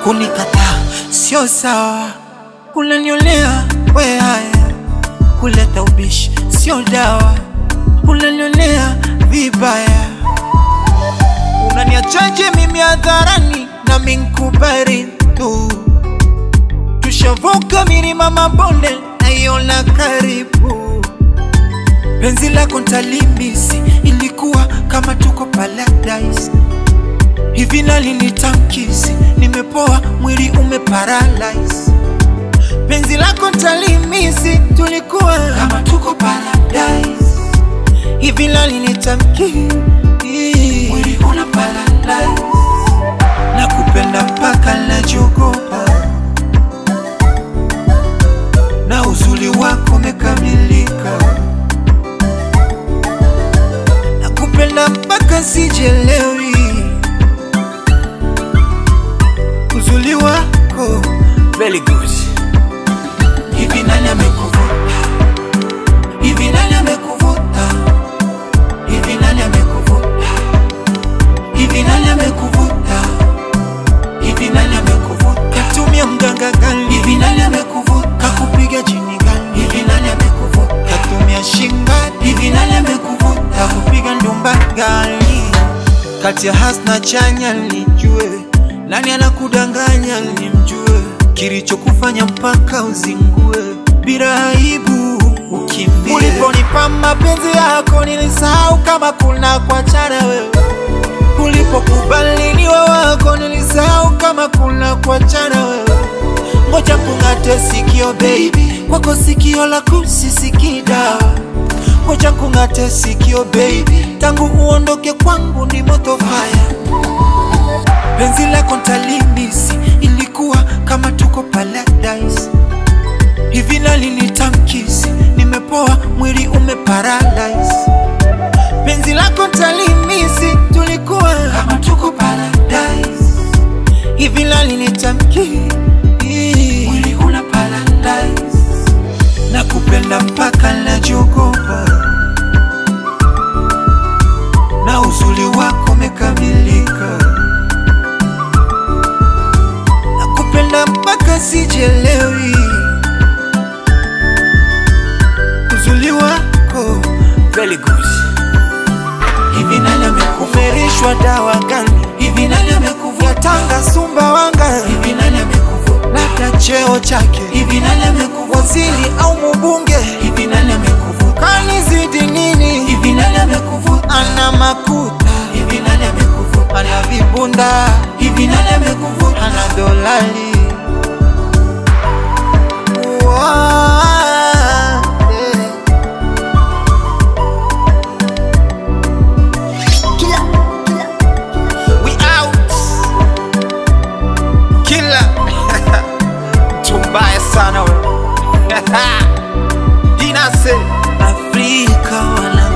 Kunikataa sio sawa, unaniolea we haya. Kuleta ubishi sio dawa, unaniolea vibaya. Unaniachaje mimi hadharani na minkubari tu? Tushavuka milima mabonde naiona karibu. Penzi lako ntalimisi, ilikuwa kama tuko paradise. Hivi nalinitamkisi, nimepoa mwili umeparalyze. Penzi lako ntalimisi, tulikuwa kama tuko paradise. Hivi nalinitamkisi, mwili una paralyze. Nakupenda mpaka najogopa, na uzuri wako umekamilika. Nakupenda mpaka sijelewi, uzuri wako very good. Hivi nani amekuvuta? Hivi nani amekuvuta? Hivi nani amekuvuta? Hivi nani amekuvuta? Hivi nani amekuvuta? Katumia mganga gani? Hivi nani amekuvuta? Kakupiga jini gani? Hivi nani amekuvuta? Katumia shinga? Hivi nani amekuvuta? Kakupiga ndumba gani? Kati ya Hasna Chanya nijue, nani anakudanganya nimjue. Kilichokufanya mpaka uzingue bila aibu ukimbie. Uliponipa mapenzi yako nilisahau kama kuna kuachana wewe. Ulipokubali niwe wako nilisahau kama kuna kuachana wewe. Ngoja kungate sikio baby, kwako sikio la kusisikii dawa. Ngoja kungate sikio baby, tangu uondoke kwangu ni moto fire. Penzi lako ntalimisi, ilikuwa kama tuko paradise. Hivi nalinitamkisi, nimepoa mwili umeparalyze. Penzi lako ntalimisi, tulikuwa kama tuko paradise. Hivi nalinitamkisi, mwili una paralyze. Nakupenda mpaka najogopa, na uzuri wako umekamilika. Nakupenda mpaka sijelewi, uzuri wako very good. Hivi nani amekuferishwa dawa gani? Hivi nani amekuvuta Tanga Sumbawanga? Hivi nani amekuvuta labda cheo chake? Hivi nani amekuvuta waziri au mbunge? Hivi nani amekuvuta kanizidi nini? Hivi nani amekuvuta ana makuta? Hivi nani amekuvuta ana vibunda? Hivi nani amekuvuta ana dolari? Tumbaya sana wewe. Dinase Afrika wana